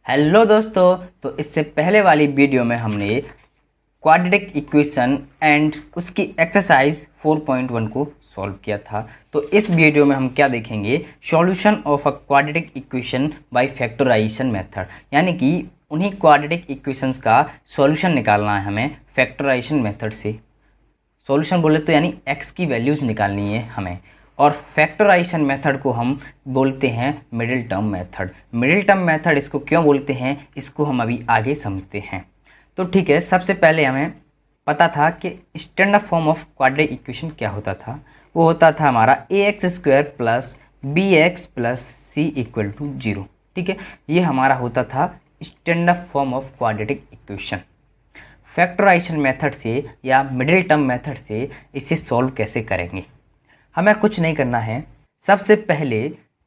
Hello दोस्तों। तो इससे पहले वाली वीडियो में हमने क्वाड्रेटिक इक्वेशन एंड उसकी एक्सरसाइज 4.1 को सॉल्व किया था। तो इस वीडियो में हम क्या देखेंगे, solution of a quadratic equation by factorisation method, यानी कि उन्हीं क्वाड्रेटिक इक्वेशंस का सॉल्यूशन निकालना है हमें फैक्टराइजेशन मेथड से। सॉल्यूशन बोले तो यानी x की वैल्यूज़ निकालनी है हमें, और फैक्टराइजेशन मेथड को हम बोलते हैं middle term method. Middle term method इसको क्यों बोलते हैं, इसको हम अभी आगे समझते हैं। तो ठीक है, सबसे पहले हमें पता था कि standard form of quadratic equation क्या होता था। वो होता था हमारा ax² plus bx plus c equal to 0। ठीक है, ये हमारा होता था standard form of quadratic equation. Factorisation method से या मिडिल टर्म मेथड से इसे सॉल्व कैसे करेंगे, हमें कुछ नहीं करना है। सबसे पहले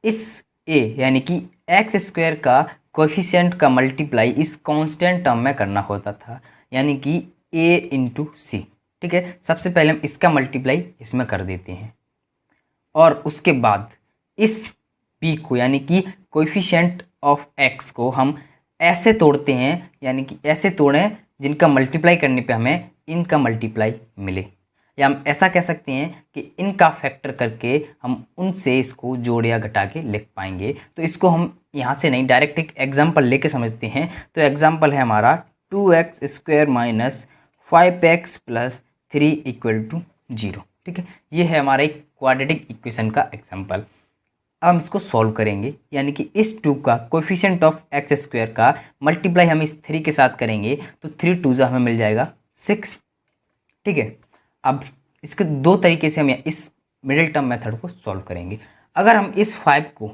इस a यानी कि x² का कोएफिशिएंट का मल्टीप्लाई इस कांस्टेंट टर्म में करना होता था, यानी कि a इंटू सी। ठीक है, सबसे पहले हम इसका मल्टीप्लाई इसमें कर देते हैं, और उसके बाद इस p को यानी कि कोएफिशिएंट ऑफ x को हम ऐसे तोड़ते हैं, यानी कि ऐसे तोड़ें जिनका मल्टीप्लाई करने पे हमें इनका मल्टीप्लाई मिले, या हम ऐसा कह सकते हैं कि इनका फैक्टर करके हम उनसे इसको जोड़ या घटा के लिख पाएंगे। तो इसको हम यहाँ से नहीं, डायरेक्ट एक एग्जाम्पल लेके समझते हैं। तो एग्जाम्पल है हमारा 2x² minus 5x plus 3 equal to 0। ठीक है, ये है हमारा एक क्वाड्रेटिक इक्वेशन का एग्जाम्पल। अब हम इसको सॉल्व करेंगे, यानी कि इस 2 का कोएफिशिएंट ऑफ x² का मल्टीप्लाई हम इस 3 के साथ करेंगे, तो 3 2 हमें मिल जाएगा 6। ठीक है, अब इसके दो तरीके से हम इस मिडिल टर्म मेथड को सॉल्व करेंगे। अगर हम इस 5 को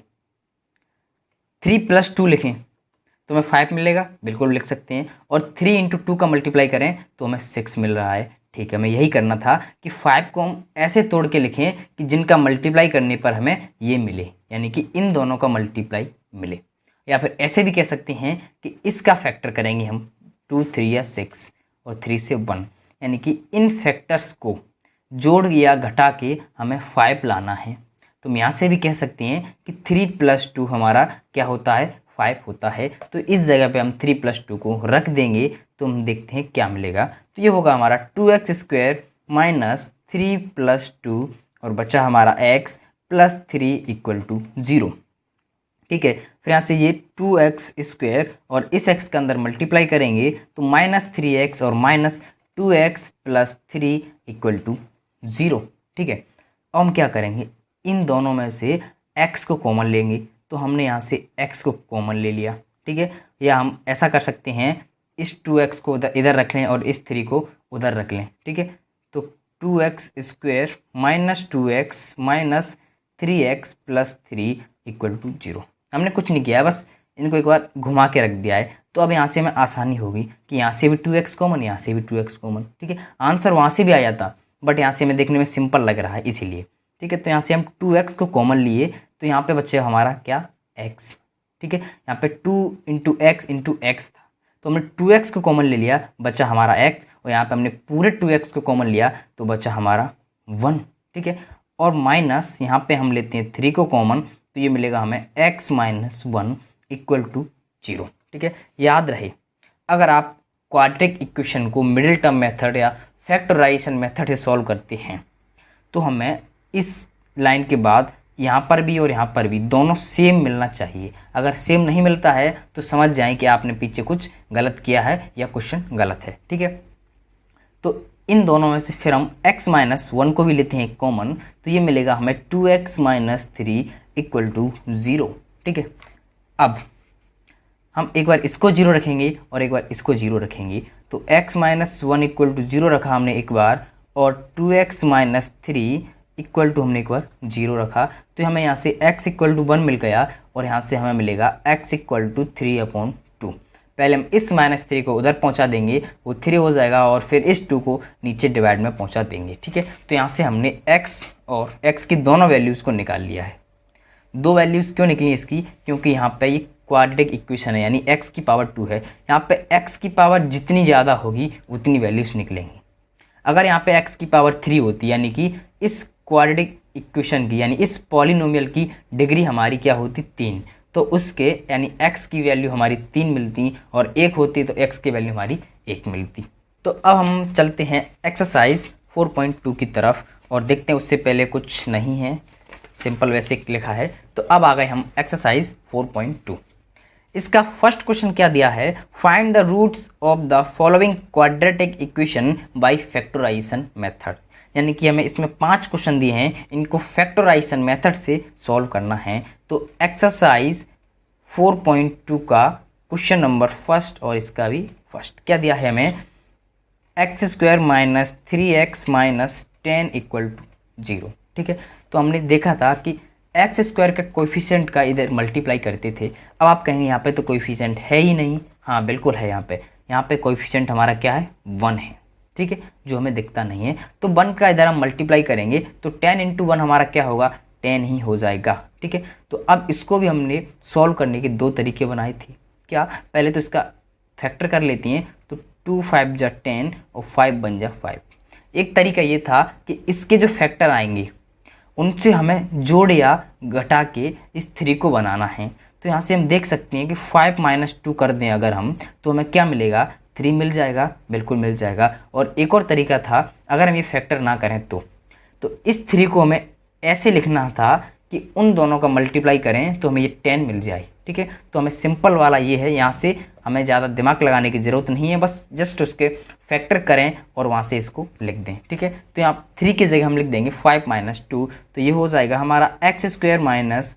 3 + 2 लिखें तो हमें 5 मिलेगा, बिल्कुल लिख सकते हैं, और 3 × 2 का मल्टीप्लाई करें तो हमें 6 मिल रहा है। ठीक है, हमें यही करना था कि 5 को हम ऐसे तोड़ के लिखें कि जिनका मल्टीप्लाई करने पर हमें ये मिले, यानी कि इन दोनों का मल्टीप्लाई मिले। या फिर ऐसे भी कह सकते हैं कि इसका फैक्टर करेंगे हम 2 3 या 6 और 3 से 1, यानी कि इन फैक्टर्स को जोड़ या घटा के हमें 5 लाना है। तो हम यहाँ से भी कह सकते हैं कि 3 + 2 हमारा क्या होता है, 5 होता है। तो इस जगह पे हम 3 + 2 को रख देंगे तो हम देखते हैं क्या मिलेगा। तो ये होगा हमारा 2x² माइनस 3 + 2 और बचा हमारा x प्लस 3 इक्वल टू 0। ठीक है, फिर यहाँ से ये 2x² और इस x के अंदर मल्टीप्लाई करेंगे तो -3x और -2x प्लस 3 इक्वल टू 0। ठीक है, अब हम क्या करेंगे, इन दोनों में से x को कॉमन लेंगे। तो हमने यहाँ से x को कॉमन ले लिया। ठीक है, या हम ऐसा कर सकते हैं, इस 2x को इधर रख लें और इस 3 को उधर रख लें। ठीक है, तो 2x² minus 2x minus 3x plus 3 equal to 0। हमने कुछ नहीं किया है, बस इनको एक बार घुमा के रख दिया है। तो अब यहाँ से हमें आसानी होगी कि यहाँ से भी 2x कॉमन, यहाँ से भी 2x कॉमन। ठीक है, आंसर वहाँ से भी आ जाता, बट यहाँ से हमें देखने में सिंपल लग रहा है इसीलिए। ठीक है, तो यहाँ से हम 2x को कॉमन लिए तो यहाँ पे बचे हमारा क्या, x। ठीक है, यहाँ पे 2 × x × x था, तो हमने 2x को कॉमन ले लिया, बचा हमारा x, और यहाँ पे हमने पूरे 2x को कॉमन लिया तो बचा हमारा 1। ठीक है, और माइनस यहाँ पे हम लेते हैं 3 को कॉमन, तो ये मिलेगा हमें x - 1 इक्वल टू 0। ठीक है, याद रहे, अगर आप क्वाड्रेटिक इक्वेशन को मिडिल टर्म मेथड या फैक्टराइजेशन मेथड से सॉल्व करते हैं तो हमें इस लाइन के बाद यहाँ पर भी और यहाँ पर भी दोनों सेम मिलना चाहिए। अगर सेम नहीं मिलता है तो समझ जाएं कि आपने पीछे कुछ गलत किया है या क्वेश्चन गलत है। ठीक है, तो इन दोनों में से फिर हम x - 1 को भी लेते हैं कॉमन, तो ये मिलेगा हमें 2x - 3 इक्वल टू 0। ठीक है, अब हम एक बार इसको 0 रखेंगे और एक बार इसको 0 रखेंगे। तो x - 1 इक्वल टू 0 रखा हमने एक बार, और 2x - 3 इक्वल टू हमने एक बार 0 रखा। तो हमें यहाँ से x इक्वल टू 1 मिल गया, और यहाँ से हमें मिलेगा x इक्वल टू 3/2। पहले हम इस -3 को उधर पहुँचा देंगे, वो 3 हो जाएगा, और फिर इस 2 को नीचे डिवाइड में पहुँचा देंगे। ठीक है, तो यहाँ से हमने x और x की दोनों वैल्यूज़ को निकाल लिया है। दो वैल्यूज़ क्यों निकली इसकी, क्योंकि यहाँ पे ये क्वाड्रेटिक इक्वेशन है, यानी x की पावर 2 है। यहाँ पे x की पावर जितनी ज़्यादा होगी उतनी वैल्यूज़ निकलेंगी। अगर यहाँ पे x की पावर 3 होती, यानी कि इस क्वाड्रेटिक इक्वेशन की, यानी इस पॉलिनोमियल की डिग्री हमारी क्या होती, 3, तो उसके यानी x की वैल्यू हमारी 3 मिलती और 1 होती तो x की वैल्यू हमारी 1 मिलती। तो अब हम चलते हैं एक्सरसाइज 4.2 की तरफ और देखते हैं, उससे पहले कुछ नहीं है, सिंपल वैसे लिखा है। तो अब आ गए हम एक्सरसाइज 4.2। इसका फर्स्ट क्वेश्चन क्या दिया है, find the roots of the following quadratic equation by factorisation method. यानी कि हमें इसमें 5 क्वेश्चन दिए हैं, इनको फैक्टराइजेशन मेथड से सॉल्व करना है। तो एक्सरसाइज 4.2 का क्वेश्चन नंबर फर्स्ट और इसका भी फर्स्ट क्या दिया है हमें, x square minus 3x minus 10 equal to 0। ठीक है, तो हमने देखा था कि एक्स स्क्वायर का कोएफिशिएंट का इधर मल्टीप्लाई करते थे। अब आप कहेंगे यहाँ पे तो कोएफिशिएंट है ही नहीं। हाँ बिल्कुल है, यहाँ पे कोएफिशिएंट हमारा क्या है, 1 है। ठीक है, जो हमें दिखता नहीं है। तो 1 का इधर हम मल्टीप्लाई करेंगे तो 10 इंटू 1 हमारा क्या होगा, 10 ही हो जाएगा। ठीक है, तो अब इसको भी हमने सॉल्व करने के 2 तरीके बनाए थे। क्या, पहले तो इसका फैक्टर कर लेती हैं, तो 2 5 जा 10 और 5 बन जा 5। एक तरीका ये था कि इसके जो फैक्टर आएंगे उनसे हमें जोड़ या घटा के इस 3 को बनाना है। तो यहाँ से हम देख सकते हैं कि 5 माइनस 2 कर दें अगर हम, तो हमें क्या मिलेगा, 3 मिल जाएगा, बिल्कुल मिल जाएगा। और एक और तरीका था, अगर हम ये फैक्टर ना करें तो इस 3 को हमें ऐसे लिखना था कि उन दोनों का मल्टीप्लाई करें तो हमें ये 10 मिल जाए। ठीक है, तो हमें सिंपल वाला ये है, यहाँ से हमें ज़्यादा दिमाग लगाने की ज़रूरत नहीं है, बस जस्ट उसके फैक्टर करें और वहाँ से इसको लिख दें। ठीक है, तो यहाँ 3 की जगह हम लिख देंगे 5 माइनस 2, तो ये हो जाएगा हमारा एक्स स्क्वायर माइनस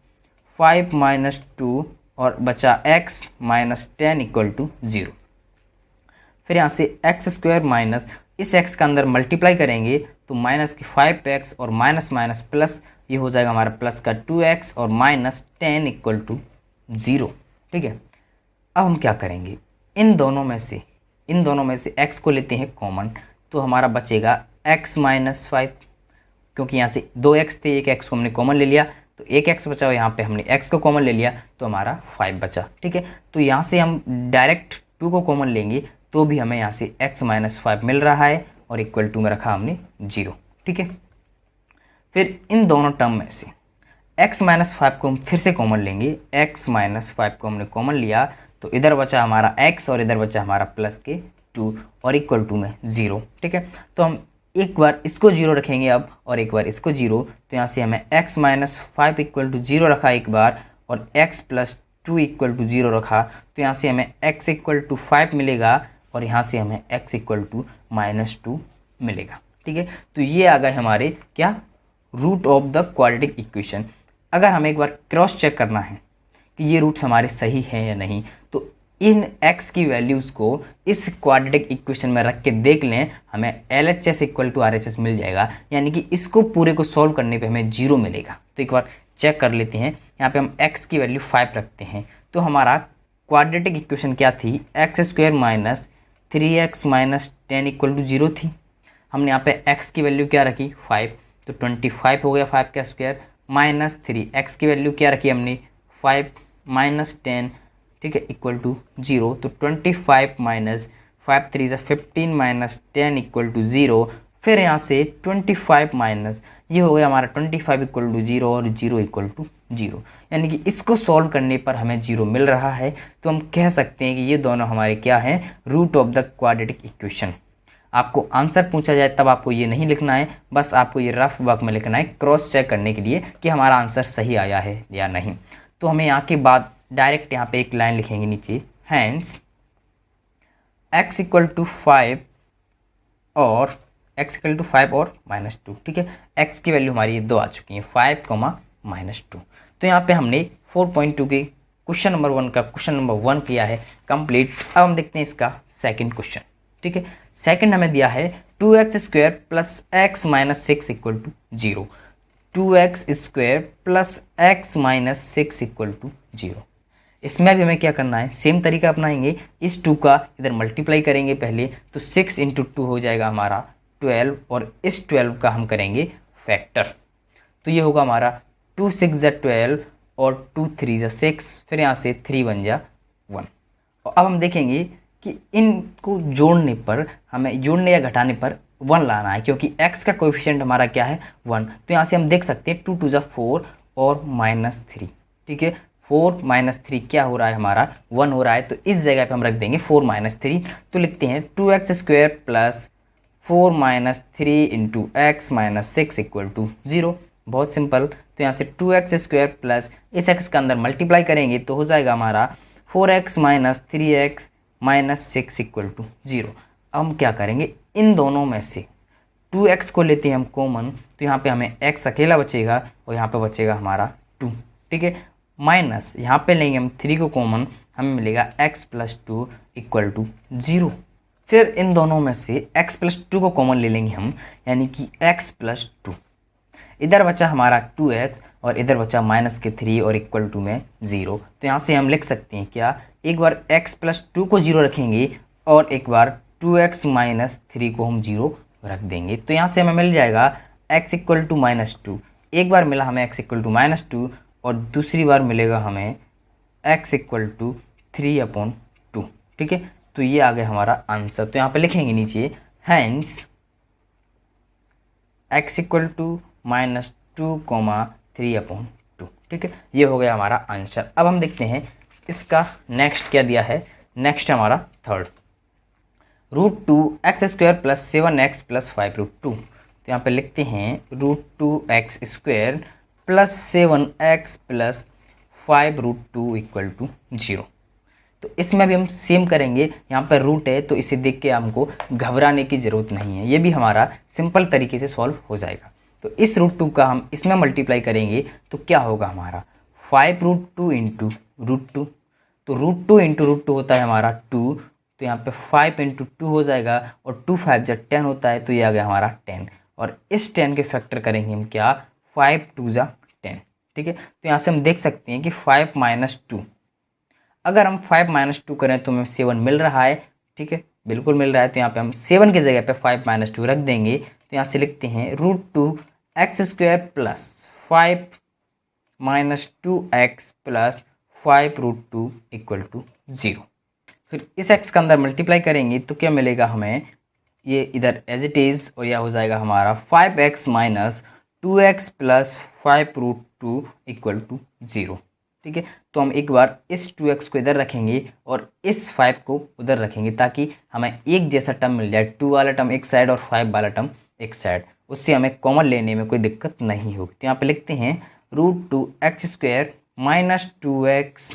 5 माइनस 2 और बचा x माइनस 10 इक्वल टू 0। फिर यहाँ से एक्स स्क्वायर माइनस इस x का अंदर मल्टीप्लाई करेंगे तो माइनस की 5x और माइनस माइनस प्लस, ये हो जाएगा हमारा प्लस का 2x और माइनस 10 इक्वल टू 0। ठीक है, अब हम क्या करेंगे, इन दोनों में से x को लेते हैं कॉमन, तो हमारा बचेगा x माइनस 5, क्योंकि यहाँ से 2x थे, एक x को हमने कॉमन ले लिया तो एक x बचा, यहाँ पे हमने x को कॉमन ले लिया तो हमारा 5 बचा। ठीक है, तो यहाँ से हम डायरेक्ट 2 को कॉमन लेंगे तो भी हमें यहाँ से x माइनस 5 मिल रहा है और इक्वल टू में रखा हमने 0। ठीक है, फिर इन दोनों टर्म में से x माइनस 5 को हम फिर से कॉमन लेंगे, x माइनस 5 को हमने कॉमन लिया तो इधर बचा हमारा x और इधर बचा हमारा प्लस के 2 और इक्वल टू में 0। ठीक है, तो हम एक बार इसको 0 रखेंगे अब और एक बार इसको 0, तो यहाँ से हमें x माइनस 5 इक्वल टू 0 रखा एक बार और x प्लस 2 इक्वल टू 0 रखा, तो यहाँ से हमें x इक्वल टू 5 मिलेगा और यहाँ से हमें x इक्वल टू माइनस 2 मिलेगा। ठीक है, तो ये आ गए हमारे क्या, root of the quadratic equation. अगर हमें एक बार क्रॉस चेक करना है कि ये रूट्स हमारे सही हैं या नहीं, तो इन x की वैल्यूज़ को इस क्वाड्रेटिक इक्वेशन में रख के देख लें, हमें LHS इक्वल टू RHS मिल जाएगा। यानी कि इसको पूरे को सॉल्व करने पे हमें 0 मिलेगा। तो एक बार चेक कर लेते हैं, यहाँ पे हम x की वैल्यू 5 रखते हैं तो हमारा क्वाड्रेटिक इक्वेशन क्या थी, x square minus 3x minus 10 equal to 0 थी। हमने यहाँ पे x की वैल्यू क्या रखी, 5, तो 25 हो गया 5 का स्क्वायर माइनस 3, x की वैल्यू क्या रखी हमने, 5 माइनस 10, ठीक है, इक्वल टू 0। तो 25 माइनस 5 3 ज़ा 15 माइनस 10 इक्वल टू 0। फिर यहाँ से 25 माइनस ये हो गया हमारा 25 इक्वल टू 0 और 0 इक्वल टू 0, यानी कि इसको सॉल्व करने पर हमें 0 मिल रहा है। तो हम कह सकते हैं कि ये दोनों हमारे क्या हैं, root of the quadratic equation. आपको आंसर पूछा जाए तब आपको ये नहीं लिखना है, बस आपको ये रफ वर्क में लिखना है क्रॉस चेक करने के लिए कि हमारा आंसर सही आया है या नहीं। तो हमें यहाँ के बाद डायरेक्ट यहाँ पे एक लाइन लिखेंगे नीचे, हैंस x इक्वल टू 5 और x इक्वल टू 5 और माइनस 2। ठीक है, x की वैल्यू हमारी 2 आ चुकी है, 5 माइनस 2। तो यहाँ पे हमने 4.2 के क्वेश्चन नंबर 1 का क्वेश्चन नंबर 1 किया है कंप्लीट। अब हम देखते हैं इसका सेकंड क्वेश्चन। ठीक है, सेकंड हमें दिया है 2x square plus x minus 6 equal to 0। 2x square plus x minus 6 equal to 0। इसमें भी हमें क्या करना है, सेम तरीका अपनाएंगे, इस 2 का इधर मल्टीप्लाई करेंगे पहले, तो 6 इंटू 2 हो जाएगा हमारा 12 और इस 12 का हम करेंगे फैक्टर। तो ये होगा हमारा 2 6 ज़ा 12 और 2 3 ज़ा 6, फिर यहाँ से 3 1 जा 1। और अब हम देखेंगे कि इनको जोड़ने पर, हमें जोड़ने या घटाने पर 1 लाना है, क्योंकि x का कोएफिशिएंट हमारा क्या है 1। तो यहाँ से हम देख सकते हैं 2 2 ज़ा 4 और माइनस 3। ठीक है, 4 माइनस 3 क्या हो रहा है हमारा 1 हो रहा है, तो इस जगह पे हम रख देंगे 4 माइनस 3। तो लिखते हैं 2x square plus 4 minus 3 into x minus 6 equal to 0। बहुत सिंपल। तो यहाँ से 2x स्क्वायर प्लस इस x का अंदर मल्टीप्लाई करेंगे तो हो जाएगा हमारा 4x minus 3x minus 6 equal to 0। अब हम क्या करेंगे, इन दोनों में से 2x को लेते हैं हम कॉमन, तो यहाँ पे हमें x अकेला बचेगा और यहाँ पे बचेगा हमारा 2, ठीक है। माइनस यहाँ पे लेंगे हम 3 को कॉमन, हमें मिलेगा x प्लस 2 इक्वल टू 0। फिर इन दोनों में से x प्लस 2 को कॉमन ले लेंगे हम, यानी कि x प्लस 2। इधर बचा हमारा 2x और इधर बचा माइनस के 3 और इक्वल टू में 0। तो यहाँ से हम लिख सकते हैं क्या, एक बार x प्लस 2 को 0 रखेंगे और एक बार 2x माइनस 3 को हम 0 रख देंगे। तो यहाँ से हमें मिल जाएगा x इक्वल टू माइनस 2। एक बार मिला हमें x इक्वल टू माइनस 2 और दूसरी बार मिलेगा हमें x इक्वल टू 3/2, ठीक है। तो ये आ गया हमारा आंसर। तो यहाँ पे लिखेंगे नीचे hence x equal to minus 2,3/2, ठीक है। ये हो गया हमारा आंसर। अब हम देखते हैं इसका नेक्स्ट क्या दिया है। नेक्स्ट हमारा third, √2x square plus 7x plus 5√2। तो यहाँ पे लिखते हैं √2x square plus 7x plus 5√2 equal to 0। तो इसमें भी हम सेम करेंगे, यहाँ पर रूट है तो इसे देख के हमको घबराने की ज़रूरत नहीं है, ये भी हमारा सिंपल तरीके से सॉल्व हो जाएगा। तो इस √2 का हम इसमें मल्टीप्लाई करेंगे तो क्या होगा हमारा 5√2 इंटू √2। तो √2 इंटू √2 होता है हमारा 2, तो यहाँ पे 5 इंटू 2 हो जाएगा और 2 5 जब 10 होता है तो ये आ गया हमारा 10। और इस 10 के फैक्टर करेंगे हम क्या, 5 2 जा 10, ठीक है। तो यहाँ से हम देख सकते हैं कि 5 माइनस 2, अगर हम 5 माइनस 2 करें तो हमें 7 मिल रहा है, ठीक है, बिल्कुल मिल रहा है। तो यहाँ पे हम 7 की जगह पे 5 माइनस 2 रख देंगे। तो यहाँ से लिखते हैं √2x square plus 5 minus 2x plus 5√2 equal to 0। फिर इस x का अंदर मल्टीप्लाई करेंगे तो क्या मिलेगा हमें, ये इधर एज इट इज़ और यह हो जाएगा हमारा 5x minus 2x plus 5√2 equal to 0, ठीक है। तो हम एक बार इस 2x को इधर रखेंगे और इस 5 को उधर रखेंगे ताकि हमें एक जैसा टर्म मिल जाए, 2 वाला टर्म एक साइड और 5 वाला टर्म एक साइड, उससे हमें कॉमन लेने में कोई दिक्कत नहीं होगी। तो यहाँ पे लिखते हैं √2x square minus 2x,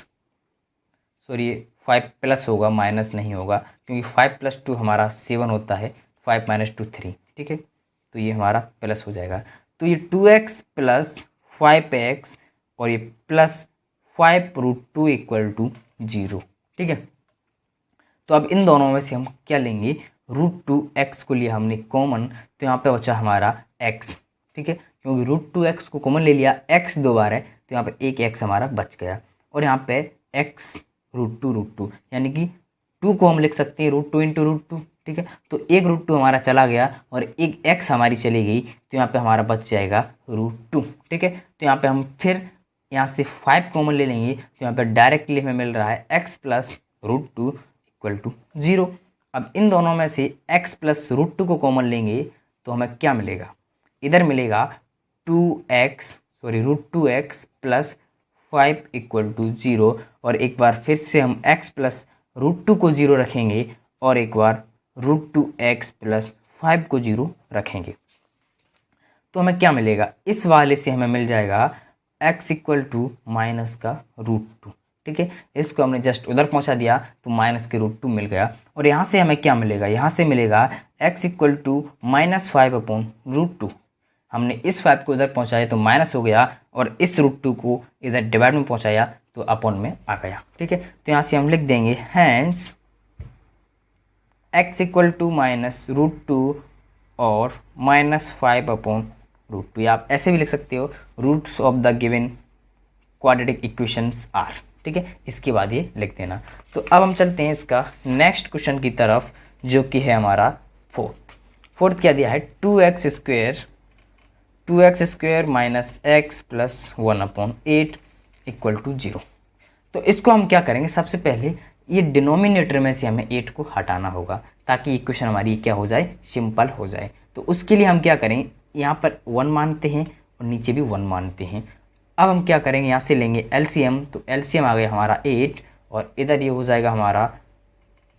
sorry 5 plus होगा, माइनस नहीं होगा क्योंकि 5 प्लस 2 हमारा 7 होता है, 5 माइनस 2 3, ठीक है। तो ये हमारा प्लस हो जाएगा। तो ये 2x प्लस 5x और ये प्लस 5√2 इक्वल टू 0, ठीक है। तो अब इन दोनों में से हम क्या लेंगे, √2x को लिया हमने कॉमन, तो यहाँ पे बचा हमारा x, ठीक है, क्योंकि √2x को कॉमन ले लिया, x 2 बार है तो यहाँ पे एक x हमारा बच गया और यहाँ पे x √2 यानी कि 2 को हम लिख सकते हैं √2 इंटू √2, ठीक है। तो एक √2 हमारा चला गया और एक x हमारी चली गई, तो यहाँ पे हमारा बच जाएगा √2, ठीक है। तो यहाँ पे हम फिर यहाँ से 5 कॉमन ले लेंगे तो यहाँ पे डायरेक्टली हमें मिल रहा है x प्लस √2 इक्वल टू 0। अब इन दोनों में से x प्लस √2 को कॉमन लेंगे तो हमें क्या मिलेगा, इधर मिलेगा √2x प्लस 5 इक्वल टू 0 और एक बार फिर से हम x प्लस √2 को 0 रखेंगे और एक बार √2x प्लस 5 को 0 रखेंगे तो हमें क्या मिलेगा, इस वाले से हमें मिल जाएगा x इक्वल टू माइनस का √2, ठीक है। इसको हमने जस्ट उधर पहुंचा दिया तो माइनस के √2 मिल गया और यहाँ से हमें क्या मिलेगा, यहाँ से मिलेगा x इक्वल टू माइनस 5/√2। हमने इस 5 को उधर पहुंचाया तो माइनस हो गया और इस √2 को इधर डिवाइड में पहुंचाया तो अपॉन में आ गया, ठीक है। तो यहाँ से हम लिख देंगे hence x equal to minus √2 और माइनस 5/√2, या आप ऐसे भी लिख सकते हो roots of the given quadratic equations are, ठीक है। इसके बाद ये लिख देना। तो अब हम चलते हैं इसका नेक्स्ट क्वेश्चन की तरफ जो कि है हमारा फोर्थ क्या दिया है, 2x square minus x plus 1/8 equal to 0। तो इसको हम क्या करेंगे, सबसे पहले ये डिनोमिनेटर में से हमें 8 को हटाना होगा ताकि इक्वेशन हमारी क्या हो जाए, सिंपल हो जाए। तो उसके लिए हम क्या करें, यहाँ पर 1 मानते हैं और नीचे भी 1 मानते हैं। अब हम क्या करेंगे, यहाँ से लेंगे एलसीएम, तो एलसीएम आ गया हमारा 8 और इधर ये हो जाएगा हमारा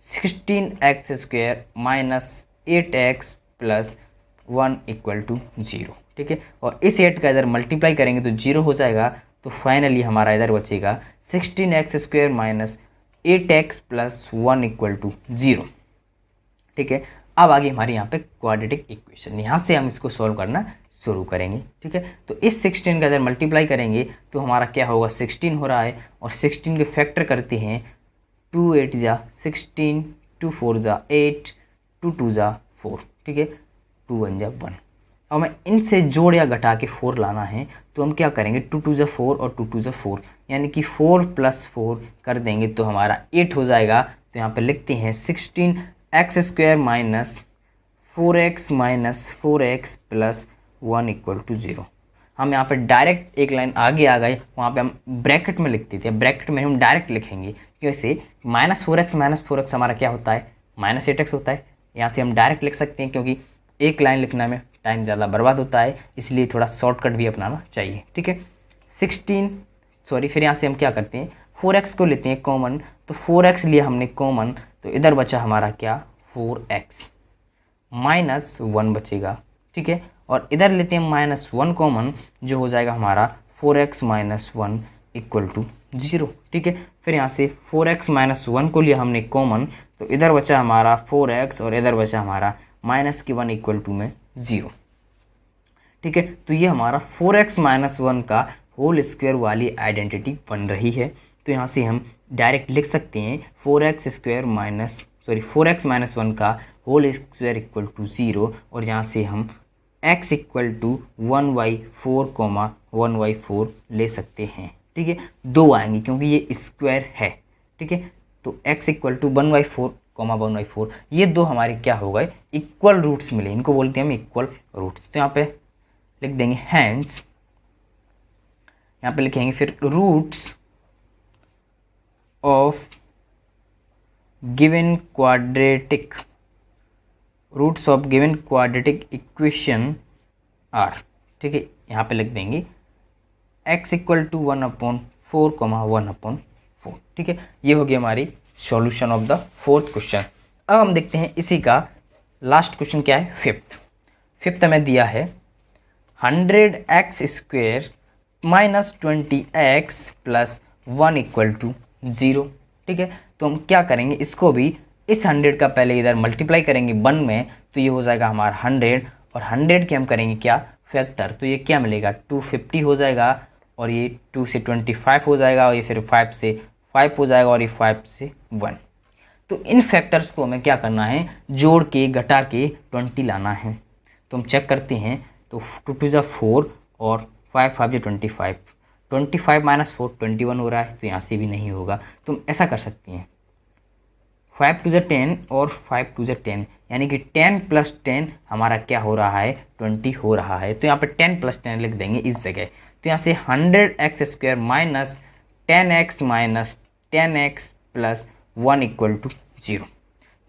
16x² minus 8x plus 1 equal to 0। ठीक है, और इस 8 का इधर मल्टीप्लाई करेंगे तो 0 हो जाएगा, तो फाइनली हमारा इधर बचेगा 16x² minus 8x plus 1 equal to 0। ठीक है, अब आगे हमारे यहाँ पे क्वाड्रेटिक इक्वेशन, यहाँ से हम इसको सॉल्व करना शुरू करेंगे। ठीक है, तो इस 16 का अगर मल्टीप्लाई करेंगे तो हमारा क्या होगा, 16 हो रहा है और 16 के फैक्टर करते हैं, 2 8 जा 16, 2 4 जा 8, 2 2 जा 4। ठीक है, 2 1 जा 1। अब हमें इनसे जोड़ या घटा के 4 लाना है, तो हम क्या करेंगे, 2 2 जा 4 और 2 2 जा 4, यानी कि 4 प्लस 4 कर देंगे तो हमारा 8 हो जाएगा। तो यहाँ पे लिखते हैं 16x² minus 4x minus 4x plus 1 equal to 0। हम यहाँ पे डायरेक्ट एक लाइन आगे आ गए, वहाँ पे हम ब्रैकेट में लिखते थे, ब्रैकेट में हम डायरेक्ट लिखेंगे, क्योंकि -4x माइनस 4x हमारा क्या होता है, -8x होता है। यहाँ से हम डायरेक्ट लिख सकते हैं, क्योंकि एक लाइन लिखने में टाइम ज़्यादा बर्बाद होता है, इसलिए थोड़ा शॉर्टकट भी अपनाना चाहिए। ठीक है, फिर यहाँ से हम क्या करते हैं, 4x को लेते हैं कॉमन, तो 4x लिया हमने कॉमन, तो इधर बचा हमारा क्या, 4x माइनस 1 बचेगा। ठीक है, और इधर लेते हैं -1 कॉमन, जो हो जाएगा हमारा 4x माइनस 1 इक्वल टू 0। ठीक है, फिर यहाँ से 4x माइनस 1 को लिया हमने कॉमन, तो इधर बचा हमारा 4x और इधर बचा हमारा -1 इक्वल टू में 0। ठीक है, तो ये हमारा 4x माइनस 1 का होल स्क्वायर वाली आइडेंटिटी बन रही है। तो यहाँ से हम डायरेक्ट लिख सकते हैं 4x माइनस 1 का होल स्क्वायर इक्वल टू 0, और यहाँ से हम x इक्वल टू 1/4 1/4 ले सकते हैं। ठीक है, 2 आएंगे क्योंकि ये स्क्वायर है। ठीक है, तो x इक्वल टू 1/4 1/4, ये 2 हमारे क्या हो गए, इक्वल रूट्स मिले, इनको बोलते हैं हम इक्वल रूट्स। तो यहाँ पे लिख देंगे हैंस, यहाँ पे लिखेंगे फिर roots of given quadratic equation are. ठीक है, यहाँ पे लिख देंगे x इक्वल टू 1/4 1/4। ठीक है, ये हो गई हमारी solution of the 4th question. अब हम देखते हैं इसी का लास्ट क्वेश्चन क्या है, 5th हमें दिया है 100x² minus 20x plus 1 equal to 0। ठीक है, तो हम क्या करेंगे, इसको भी इस 100 का पहले इधर मल्टीप्लाई करेंगे 1 में, तो ये हो जाएगा हमारा 100, और 100 के हम करेंगे क्या, फैक्टर, तो ये क्या मिलेगा, 250 हो जाएगा, और ये 2 से 25 हो जाएगा, और ये फिर 5 से 5 हो जाएगा, और ये 5 से 1। तो इन फैक्टर्स को हमें क्या करना है, जोड़ के घटा के 20 लाना है। तो हम चेक करते हैं, तो 2 2 4 और 5 5 25, 25 माइनस 4 21 हो रहा है, तो यहाँ से भी नहीं होगा। तो हम ऐसा कर सकते हैं, 5 2 10 और 5 2 10, यानी कि 10 प्लस 10 हमारा क्या हो रहा है, 20 हो रहा है। तो यहाँ पे 10 प्लस 10 लिख देंगे इस जगह। तो यहाँ से 100x² minus 10x minus 10x plus 1 equal to 0।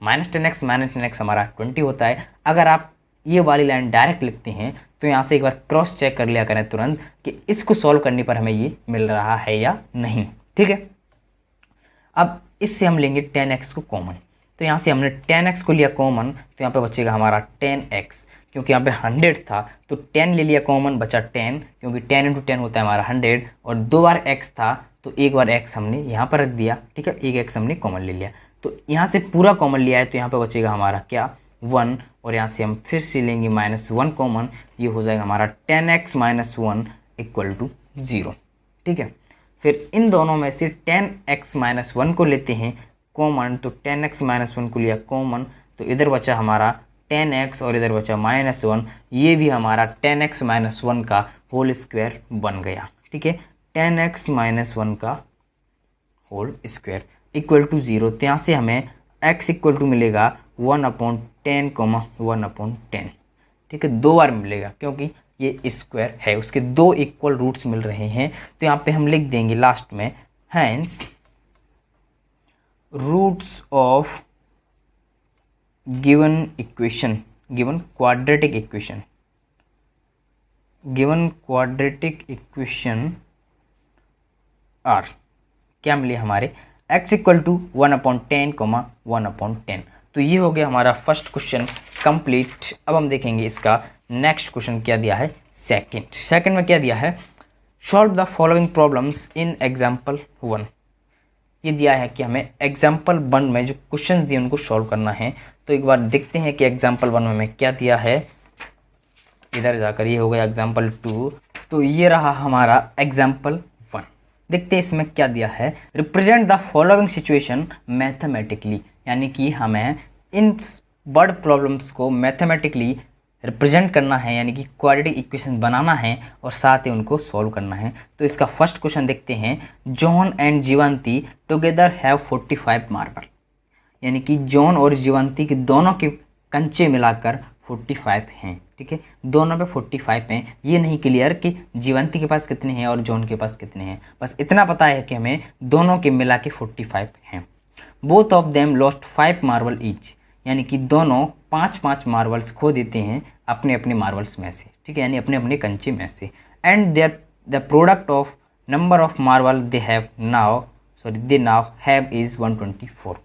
-10x minus 10x हमारा 20 होता है। अगर आप ये वाली लाइन डायरेक्ट लिखते हैं तो यहाँ से एक बार क्रॉस चेक कर लिया करें तुरंत कि इसको सॉल्व करने पर हमें ये मिल रहा है या नहीं। ठीक है, अब इससे हम लेंगे 10x को कॉमन, तो यहाँ से हमने 10x को लिया कॉमन, तो यहाँ पे बचेगा हमारा 10x, क्योंकि यहाँ पे 100 था तो 10 ले लिया कॉमन, बचा 10, क्योंकि 10 × 10 होता है हमारा 100, और 2 बार x था तो एक बार x हमने यहाँ पर रख दिया। ठीक है, एक x हमने कॉमन ले लिया, तो यहाँ से पूरा कॉमन लिया है, तो यहाँ पे बचेगा हमारा क्या, 1, और यहाँ से हम फिर से लेंगे -1 कॉमन, ये हो जाएगा हमारा 10x माइनस 1 इक्वल टू 0। ठीक है, फिर इन दोनों में से 10x माइनस 1 को लेते हैं कॉमन, तो 10x माइनस 1 को लिया कॉमन, तो इधर बचा हमारा 10x और इधर बचा -1, ये भी हमारा 10x माइनस 1 का होल स्क्वायर बन गया। ठीक है, 10x माइनस 1 का होल स्क्वायर इक्वल टू 0, तो यहाँ से हमें x इक्वल टू मिलेगा 1/10, 1/10। ठीक है, 2 बार मिलेगा क्योंकि ये स्क्वायर है, उसके 2 इक्वल रूट्स मिल रहे हैं। तो यहाँ पे हम लिख देंगे लास्ट में, hence roots of given equation, given quadratic equation are क्या मिले हमारे x इक्वल टू 1/10 1/10। तो ये हो गया हमारा फर्स्ट क्वेश्चन कंप्लीट। अब हम देखेंगे इसका नेक्स्ट क्वेश्चन क्या दिया है। सेकंड में क्या दिया है, solve the following problems in example 1। ये दिया है कि हमें एग्जाम्पल 1 में जो क्वेश्चन दिए उनको सॉल्व करना है। तो एक बार देखते हैं कि एग्जाम्पल 1 में हमें क्या दिया है। इधर जाकर ये हो गया एग्जाम्पल 2। तो ये रहा हमारा एग्जाम्पल 1। देखते हैं इसमें क्या दिया है। Represent the following situation mathematically, यानी कि हमें इन वर्ड प्रॉब्लम्स को मैथमेटिकली रिप्रेजेंट करना है, यानी कि क्वाड्रेटिक इक्वेशन बनाना है और साथ ही उनको सॉल्व करना है। तो इसका फर्स्ट क्वेश्चन देखते हैं। John and Jivanti together have 45 marble, यानी कि जॉन और जीवंती के दोनों के कंचे मिलाकर 45 हैं। ठीक है, दोनों पे 45 हैं। ये नहीं क्लियर कि जीवंती के पास कितने हैं और जॉन के पास कितने हैं, बस इतना पता है कि हमें दोनों के मिला के 45 हैं। Both of them lost 5 marble each, यानी कि दोनों 5-5 मार्बल्स खो देते हैं अपने अपने मार्बल्स में से। ठीक है, यानी अपने अपने कंचे में से। And their the product of number of marble they now have is 124,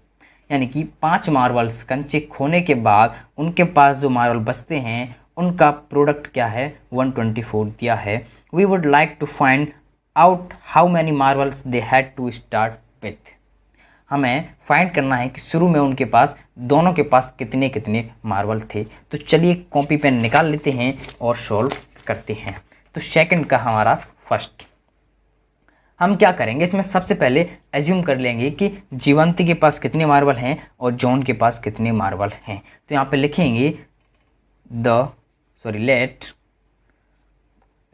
यानी कि 5 मार्बल्स कंचे खोने के बाद उनके पास जो मार्बल बचते हैं उनका प्रोडक्ट क्या है, 124 दिया है। We would like to find out how many marbles they had to start with. हमें फाइंड करना है कि शुरू में उनके पास दोनों के पास कितने कितने मार्बल थे। तो चलिए कॉपी पेन निकाल लेते हैं और सॉल्व करते हैं। तो सेकंड का हमारा फर्स्ट हम क्या करेंगे, इसमें सबसे पहले एज्यूम कर लेंगे कि जीवंती के पास कितने मार्बल हैं और जॉन के पास कितने मार्बल हैं। तो यहाँ पे लिखेंगे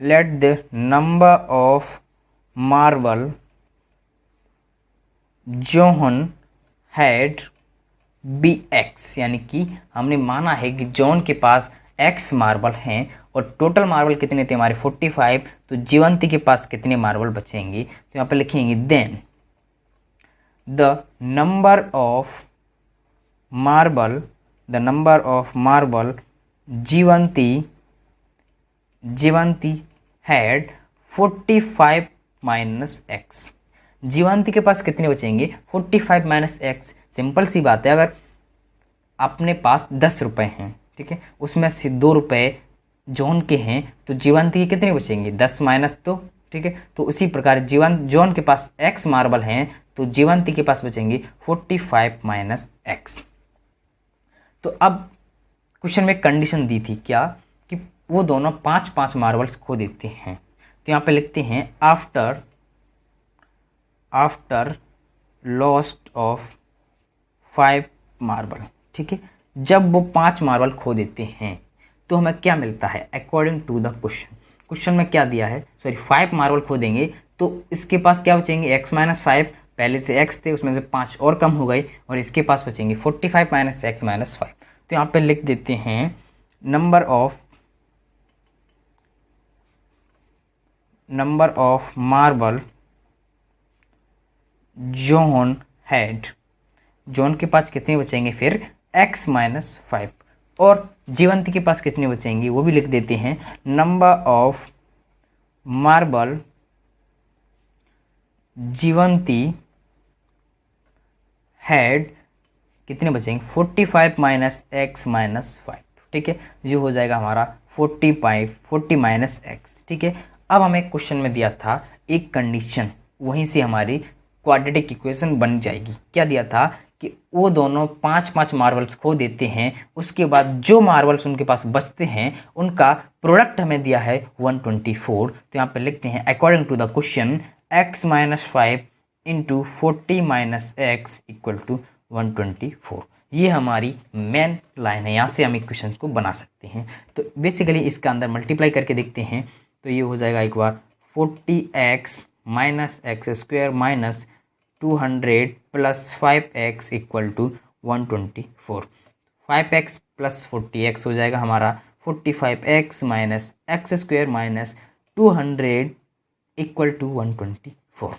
let the number of marble John had be x, यानी कि हमने माना है कि जॉन के पास एक्स मार्बल हैं और टोटल मार्बल कितने थे हमारे 45। तो जीवंती के पास कितने मार्बल बचेंगे, तो यहाँ पे लिखेंगे then the number of marble Jivanti had 45 minus x. Jivanti के पास कितने बचेंगे, 45 माइनस एक्स। सिंपल सी बात है, अगर अपने पास 10 रुपये हैं, ठीक है, उसमें से 2 रुपये जॉन के हैं, तो जीवंती के कितने बचेंगे, 10 माइनस 2। ठीक है, तो उसी प्रकार जॉन के पास एक्स मार्बल हैं तो जीवंती के पास बचेंगे 45 माइनस एक्स। तो अब क्वेश्चन में कंडीशन दी थी क्या, कि वो दोनों 5-5 मार्बल्स खो देते हैं। तो यहाँ पे लिखते हैं आफ्टर लॉस्ट ऑफ 5 मार्बल। ठीक है, जब वो 5 मार्बल खो देते हैं तो हमें क्या मिलता है अकॉर्डिंग टू द क्वेश्चन में क्या दिया है, 5 मार्बल खो देंगे तो इसके पास क्या बचेंगे, x माइनस 5। पहले से x थे, उसमें से 5 और कम हो गए और इसके पास बचेंगे 45 माइनस x माइनस 5। तो यहाँ पे लिख देते हैं नंबर ऑफ मार्बल जॉन के पास कितने बचेंगे फिर x माइनस 5, और जीवंती के पास कितने बचेंगे वो भी लिख देते हैं number of marble Jivanti had कितने बचेंगे 45 माइनस x माइनस 5। ठीक है, जो हो जाएगा हमारा 40 माइनस x। ठीक है, अब हमें क्वेश्चन में दिया था एक कंडीशन, वहीं से हमारी क्वाड्रेटिक इक्वेशन बन जाएगी। क्या दिया था कि वो दोनों 5-5 मार्बल्स खो देते हैं, उसके बाद जो मार्बल्स उनके पास बचते हैं उनका प्रोडक्ट हमें दिया है 124। तो यहाँ पे लिखते हैं according to the question x minus 5 into 40 minus x equal to 124। ये हमारी मेन लाइन है, यहाँ से हम इक्वेशन को बना सकते हैं। तो बेसिकली इसका अंदर मल्टीप्लाई करके देखते हैं तो ये हो जाएगा एक बार 40x minus x square minus 200 plus 5x equal to 124। 5x plus 40x हो जाएगा हमारा 45x minus x square minus 200 equal to 124।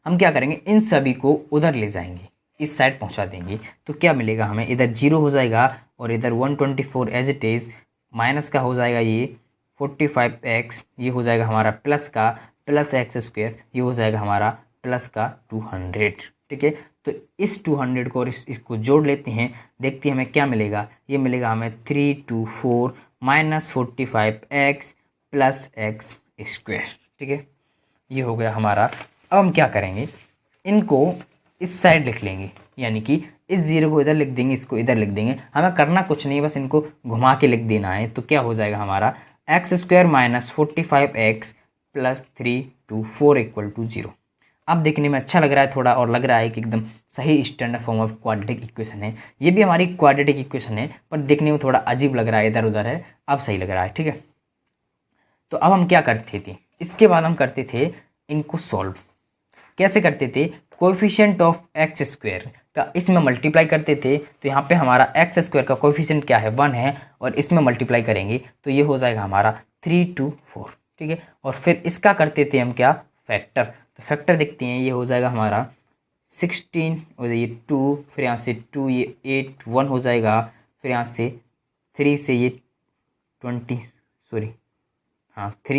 हम क्या करेंगे, इन सभी को उधर ले जाएंगे, इस साइड पहुंचा देंगे। तो क्या मिलेगा हमें, इधर 0 हो जाएगा और इधर 124 एज इट इज़, माइनस का हो जाएगा ये 45x, ये हो जाएगा हमारा प्लस का। प्लस एक्स स्क्वायर, ये हो जाएगा हमारा प्लस का 200। ठीक है, तो इस 200 को और इसको जोड़ लेते हैं, देखते हैं हमें क्या मिलेगा। ये मिलेगा हमें 324 minus 45x plus x square. ठीक है, ये हो गया हमारा। अब हम क्या करेंगे, इनको इस साइड लिख लेंगे, यानी कि इस जीरो को इधर लिख देंगे, इसको इधर लिख देंगे। हमें करना कुछ नहीं, बस इनको घुमा के लिख देना है। तो क्या हो जाएगा हमारा x square minus 45x plus 324 equal to 0। अब देखने में अच्छा लग रहा है थोड़ा, और लग रहा है कि एकदम सही standard form of quadratic equation है। ये भी हमारी क्वाड्रेटिक इक्वेशन है, पर देखने में थोड़ा अजीब लग रहा है, इधर उधर है। अब सही लग रहा है। ठीक है, तो अब हम क्या करते थे, इसके बाद हम करते थे इनको सॉल्व। कैसे करते थे, कोएफिशिएंट ऑफ एक्स स्क्वायर का इसमें मल्टीप्लाई करते थे। तो यहाँ पे हमारा एक्स स्क्वायर का कोएफिशिएंट क्या है, 1 है, और इसमें मल्टीप्लाई करेंगे तो ये हो जाएगा हमारा 324। ठीक है, और फिर इसका करते थे हम क्या, फैक्टर। तो फैक्टर देखते हैं, ये हो जाएगा हमारा 16 और ये 2, फिर यहाँ से 2 ये 8 1 हो जाएगा, फिर यहाँ से 3 से ये 3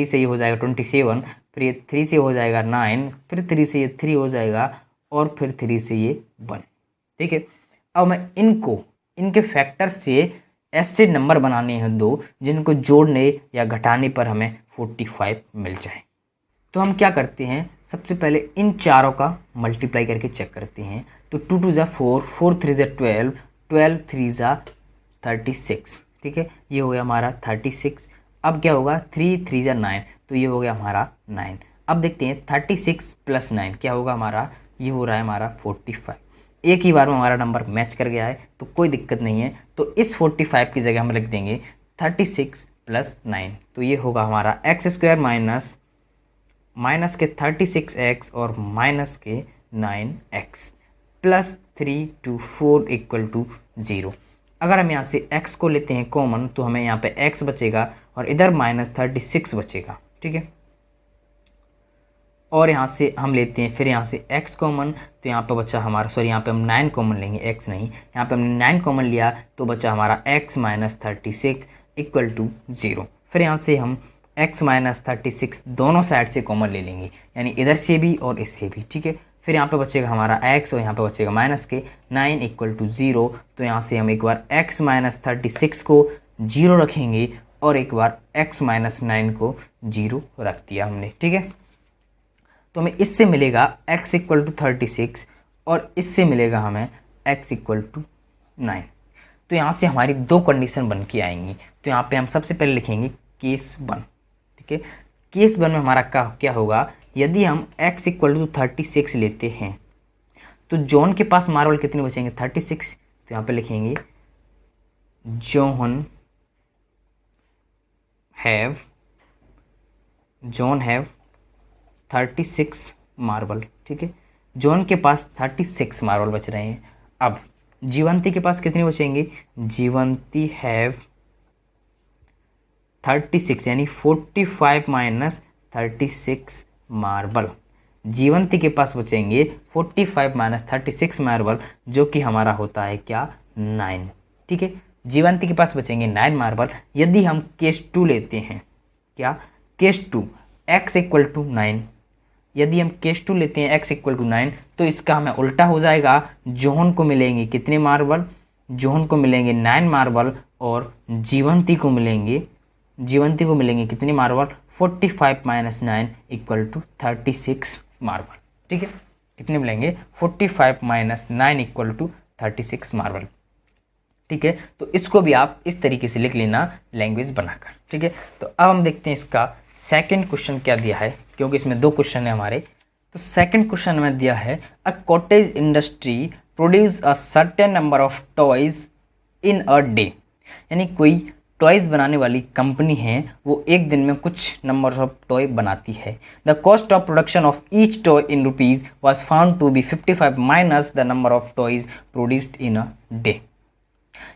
से ये हो जाएगा 27, फिर ये 3 से हो जाएगा 9, फिर 3 से ये 3 हो जाएगा, और फिर 3 से ये 1। ठीक है, अब मैं इनके फैक्टर से ऐसे नंबर बनाने हैं दो जिनको जोड़ने या घटाने पर हमें 45 मिल जाए। तो हम क्या करते हैं, सबसे पहले इन चारों का मल्टीप्लाई करके चेक करते हैं। तो 2 2 ज़ा 4, 4 3 ज़ा 12, 12 3 ज़ा 36। ठीक है, ये हो गया हमारा 36। अब क्या होगा, 3 3 ज़ा 9, तो ये हो गया हमारा 9। अब देखते हैं 36 प्लस 9 क्या होगा हमारा, ये हो रहा है हमारा 45। एक ही बार में हमारा नंबर मैच कर गया है, तो कोई दिक्कत नहीं है। तो इस 45 की जगह हम लिख देंगे 36 प्लस 9, तो ये होगा हमारा एक्स स्क्वायर माइनस के 36x और माइनस के 9x प्लस 324 इक्वल टू 0। अगर हम यहाँ से x को लेते हैं कॉमन, तो हमें यहाँ पे x बचेगा और इधर माइनस 36 बचेगा। ठीक है, और यहाँ से हम लेते हैं फिर यहाँ से x कॉमन, तो यहाँ पे बचा हमारा, सॉरी यहाँ पे हम 9 कॉमन लेंगे, x नहीं, यहाँ पे हमने 9 कॉमन लिया तो बचा हमारा x माइनस 36 इक्वल टू 0। फिर यहाँ से हम x माइनस 36 दोनों साइड से कॉमन ले लेंगे, यानी इधर से भी और इससे भी। ठीक है, फिर यहाँ पे बचेगा हमारा x और यहाँ पे बचेगा माइनस के 9 इक्वल टू 0। तो यहाँ से हम एक बार x माइनस 36 को 0 रखेंगे और एक बार x माइनस 9 को 0 रख दिया हमने। ठीक है, तो हमें इससे मिलेगा x इक्वल टू 36 और इससे मिलेगा हमें x इक्वल टू 9। तो यहाँ से हमारी दो कंडीशन बन के आएंगी। तो यहाँ पे हम सबसे पहले लिखेंगे केस 1। ठीक है, केस 1 में हमारा क्या होगा, यदि हम x इक्वल टू 36 लेते हैं तो जॉन के पास मार्बल कितने बचेंगे, 36। तो यहाँ पे लिखेंगे जॉन हैव 36 मार्बल। ठीक है, जॉन के पास 36 मार्बल बच रहे हैं। अब जीवंती के पास कितने बचेंगे, जीवंती हैव 36 यानी 45 माइनस 36 मार्बल। जीवंती के पास बचेंगे 45 माइनस 36 मार्बल, जो कि हमारा होता है क्या, 9। ठीक है, जीवंती के पास बचेंगे 9 मार्बल। यदि हम केस 2 लेते हैं, क्या, केस 2 x इक्वल टू 9, यदि हम केस 2 लेते हैं x इक्वल टू 9, तो इसका हमें उल्टा हो जाएगा। जॉन को मिलेंगे कितने मार्बल, जॉन को मिलेंगे 9 मार्बल और जीवंती को मिलेंगे कितने marble, 45 minus 9 equal to 36 marble. ठीक है, कितने मिलेंगे, 45 माइनस 9 इक्वल टू 36 मार्बल। ठीक है, तो इसको भी आप इस तरीके से लिख लेना लैंग्वेज बनाकर। ठीक है, तो अब हम देखते हैं इसका सेकंड क्वेश्चन क्या दिया है, क्योंकि इसमें दो क्वेश्चन है हमारे। तो सेकंड क्वेश्चन में दिया है a cottage industry produce a certain number of toys in a day, यानी कोई टॉयज बनाने वाली कंपनी है, वो एक दिन में कुछ नंबर ऑफ टॉय बनाती है। The cost of production of each toy in rupees was found to be 55 minus the number of toys produced in a day.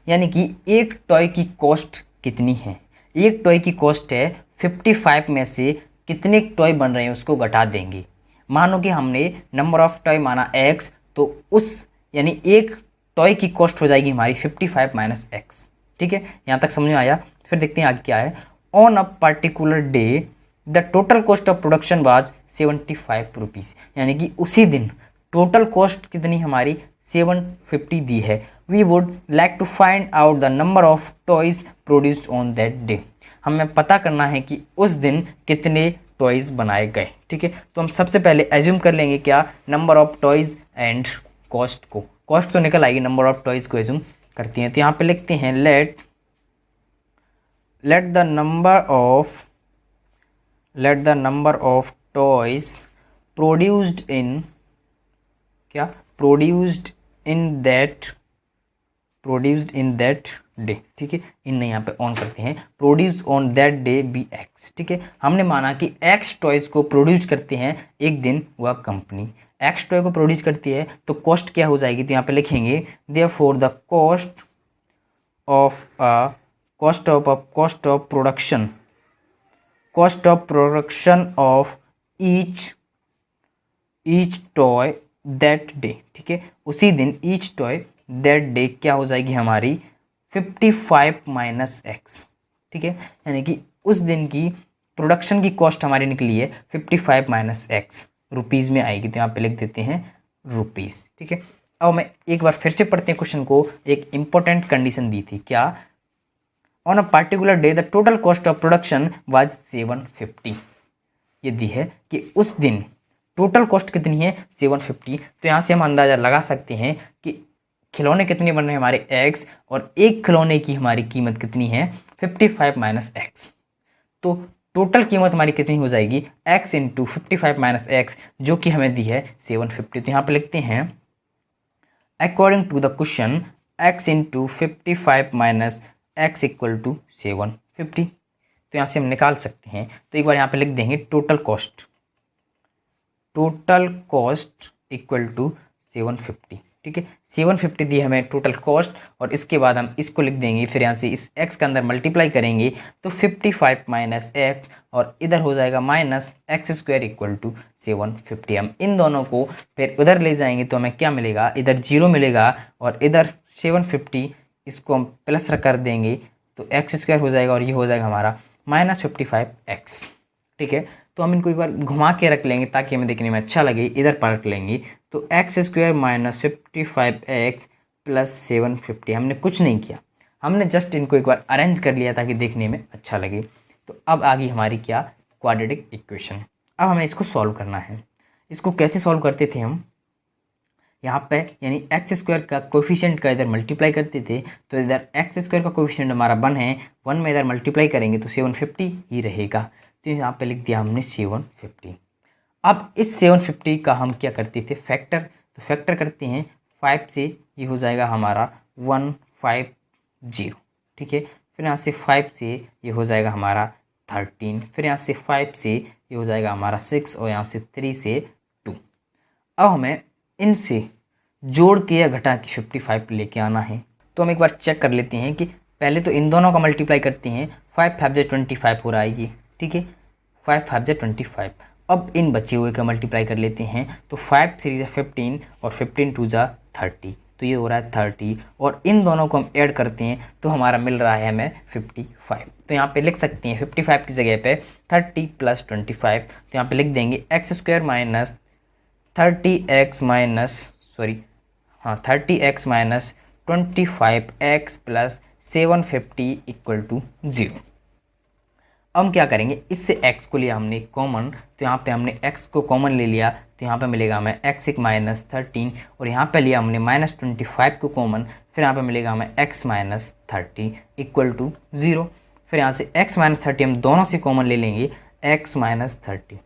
यानी कि एक टॉय की कॉस्ट कितनी है, एक टॉय की कॉस्ट है 55 में से कितने टॉय बन रहे हैं उसको घटा देंगे। मानो कि हमने नंबर ऑफ टॉय माना x, तो उस यानी एक टॉय की कॉस्ट हो जाएगी हमारी 55 माइनस एक्स। ठीक है, यहाँ तक समझ में आया। फिर देखते हैं आगे क्या है। On a particular day the total cost of production was 75 rupees, यानी कि उसी दिन टोटल कॉस्ट कितनी हमारी 750 दी है। We would like to find out the number of toys produced on that day. हमें पता करना है कि उस दिन कितने टॉयज़ बनाए गए। ठीक है, तो हम सबसे पहले एज्यूम कर लेंगे क्या, number of toys and cost को। कॉस्ट तो निकल आएगी, नंबर ऑफ टॉयज़ को एज्यूम करती हैं। तो यहाँ पे लिखते हैं let the number of toys produced in that day. ठीक है, इन यहाँ पे ऑन करते हैं, produce on that day be x. ठीक है, हमने माना कि एक्स टॉयज को प्रोड्यूस करते हैं एक दिन वह कंपनी, एक्स टॉय को प्रोड्यूस करती है, तो कॉस्ट क्या हो जाएगी, तो यहाँ पे लिखेंगे therefore the cost of production of each toy that day. ठीक है, उसी दिन ईच टॉय दैट डे क्या हो जाएगी हमारी 55 माइनस एक्स। ठीक है, यानी कि उस दिन की प्रोडक्शन की कॉस्ट हमारी निकली है 55 माइनस एक्स, रुपीज़ में आएगी, तो यहाँ पे लिख देते हैं रुपीज़। ठीक है, अब मैं एक बार फिर से पढ़ते हैं क्वेश्चन को। एक इंपॉर्टेंट कंडीशन दी थी क्या, on a particular day the total cost of production was 750। ये दी है कि उस दिन टोटल कॉस्ट कितनी है 750। तो यहाँ से हम अंदाज़ा लगा सकते हैं कि खिलौने कितने बन रहे हैं हमारे एक्स, और एक खिलौने की हमारी कीमत कितनी है 55 माइनस एक्स। तो टोटल कीमत हमारी कितनी हो जाएगी x इंटू 55 माइनस एक्स, जो कि हमें दी है 750। तो यहाँ पे लिखते हैं according to the question x into 55 minus x equal to 750। तो यहाँ से हम निकाल सकते हैं। तो एक बार यहाँ पे लिख देंगे टोटल कॉस्ट इक्वल टू 750। ठीक है, 750 दी हमें टोटल कॉस्ट, और इसके बाद हम इसको लिख देंगे, फिर यहाँ से इस x के अंदर मल्टीप्लाई करेंगे तो 55 माइनस एक्स, और इधर हो जाएगा minus x square equal to 750। हम इन दोनों को फिर उधर ले जाएंगे तो हमें क्या मिलेगा, इधर 0 मिलेगा और इधर 750, इसको हम प्लस कर देंगे तो एक्स स्क्वायर हो जाएगा, और ये हो जाएगा हमारा माइनस 55x। ठीक है, तो हम इनको एक बार घुमा के रख लेंगे ताकि हमें देखने में अच्छा लगे, इधर पर रख लेंगे तो x square minus 55x plus 750। हमने कुछ नहीं किया, हमने जस्ट इनको एक बार अरेंज कर लिया ताकि देखने में अच्छा लगे। तो अब आ गई हमारी क्या, क्वाड्रेटिक इक्वेशन। अब हमें इसको सॉल्व करना है। इसको कैसे सॉल्व करते थे हम, यहाँ पे यानी एक्स स्क्वायर का कोफिशिएंट का इधर मल्टीप्लाई करते थे, तो इधर एक्स स्क्वायर का कोफिशिएंट हमारा 1 है, 1 में इधर मल्टीप्लाई करेंगे तो 750 ही रहेगा। तो यहाँ पे लिख दिया हमने 750। अब इस 750 का हम क्या करते थे, फैक्टर। तो फैक्टर करते हैं 5 से, ये हो जाएगा हमारा 150। ठीक है, फिर यहाँ से 5 से ये हो जाएगा हमारा 13, फिर यहाँ से 5 से ये हो जाएगा हमारा 6, और यहाँ से 3 से 2। अब हमें इनसे जोड़ के या घटा के 55 लेके आना है। तो हम एक बार चेक कर लेते हैं कि पहले तो इन दोनों का मल्टीप्लाई करते हैं, 5 5 से 25 हो रहा है ये। ठीक है, 5 5 से 25। अब इन बचे हुए का मल्टीप्लाई कर लेते हैं, तो 5 3 से 15 और 15 2 जा 30, तो ये हो रहा है 30, और इन दोनों को हम ऐड करते हैं तो हमारा मिल रहा है हमें 55। तो यहाँ पे लिख सकते हैं 55 की जगह पे 30 प्लस 25। तो यहाँ पे लिख देंगे x square minus 30x minus 25x plus 750 equal to 0। अब हम क्या करेंगे, इससे x को लिया हमने कॉमन, तो यहाँ पे हमने x को कॉमन ले लिया, तो यहाँ पे मिलेगा हमें x माइनस 13, और यहाँ पे लिया हमने माइनस 25 को कॉमन, फिर यहाँ पे मिलेगा हमें x माइनस 30 इक्वल टू 0। फिर यहाँ से x माइनस 30 हम दोनों से कॉमन ले लेंगे, x माइनस 30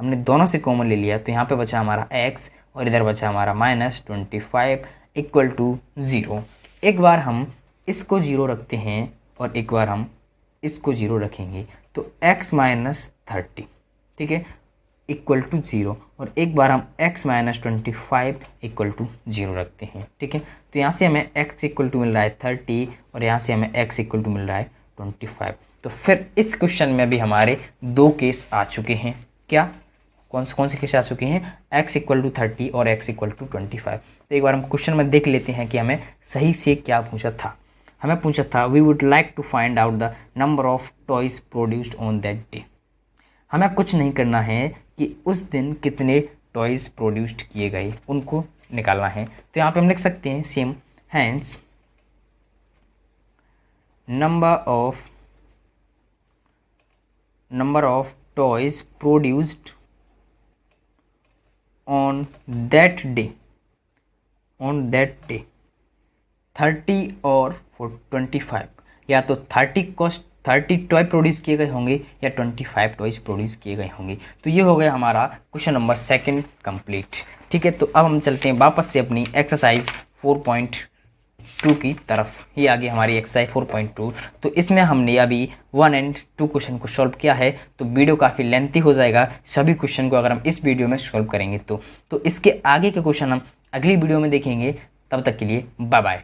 हमने दोनों से कॉमन ले लिया, तो यहाँ पे बचा हमारा x और इधर बचा हमारा माइनस 25 इक्वल टू 0। एक बार हम इसको 0 रखते हैं और एक बार हम इसको 0 रखेंगे, तो x माइनस 30, ठीक है, इक्वल टू 0, और एक बार हम x माइनस 25 इक्वल टू 0 रखते हैं। ठीक है, तो यहाँ से हमें x इक्वल टू मिल रहा है 30 और यहाँ से हमें x इक्वल टू मिल रहा है 25। तो फिर इस क्वेश्चन में भी हमारे 2 केस आ चुके हैं। क्या, कौन से केस आ चुके हैं, x इक्वल टू 30 और x इक्वल टू 25। तो एक बार हम क्वेश्चन में देख लेते हैं कि हमें सही से क्या पूछा था। हमें पूछा था we would like to find out the number of toys produced on that day. हमें कुछ नहीं करना है कि उस दिन कितने टॉयज़ प्रोड्यूस्ड किए गए उनको निकालना है। तो यहाँ पे हम लिख सकते हैं same, hence number of toys produced on that day 30 और 25, या तो 30 टॉय प्रोड्यूस किए गए होंगे या 25 टॉयज प्रोड्यूस किए गए होंगे। तो ये हो गया हमारा क्वेश्चन नंबर 2 कंप्लीट। ठीक है, तो अब हम चलते हैं वापस से अपनी एक्सरसाइज 4.2 की तरफ। ये आ गई हमारी एक्सरसाइज 4.2। तो इसमें हमने अभी 1 और 2 क्वेश्चन को सॉल्व किया है। तो वीडियो काफ़ी लेंथी हो जाएगा सभी क्वेश्चन को अगर हम इस वीडियो में सॉल्व करेंगे तो इसके आगे के क्वेश्चन हम अगली वीडियो में देखेंगे। तब तक के लिए बाय बाय।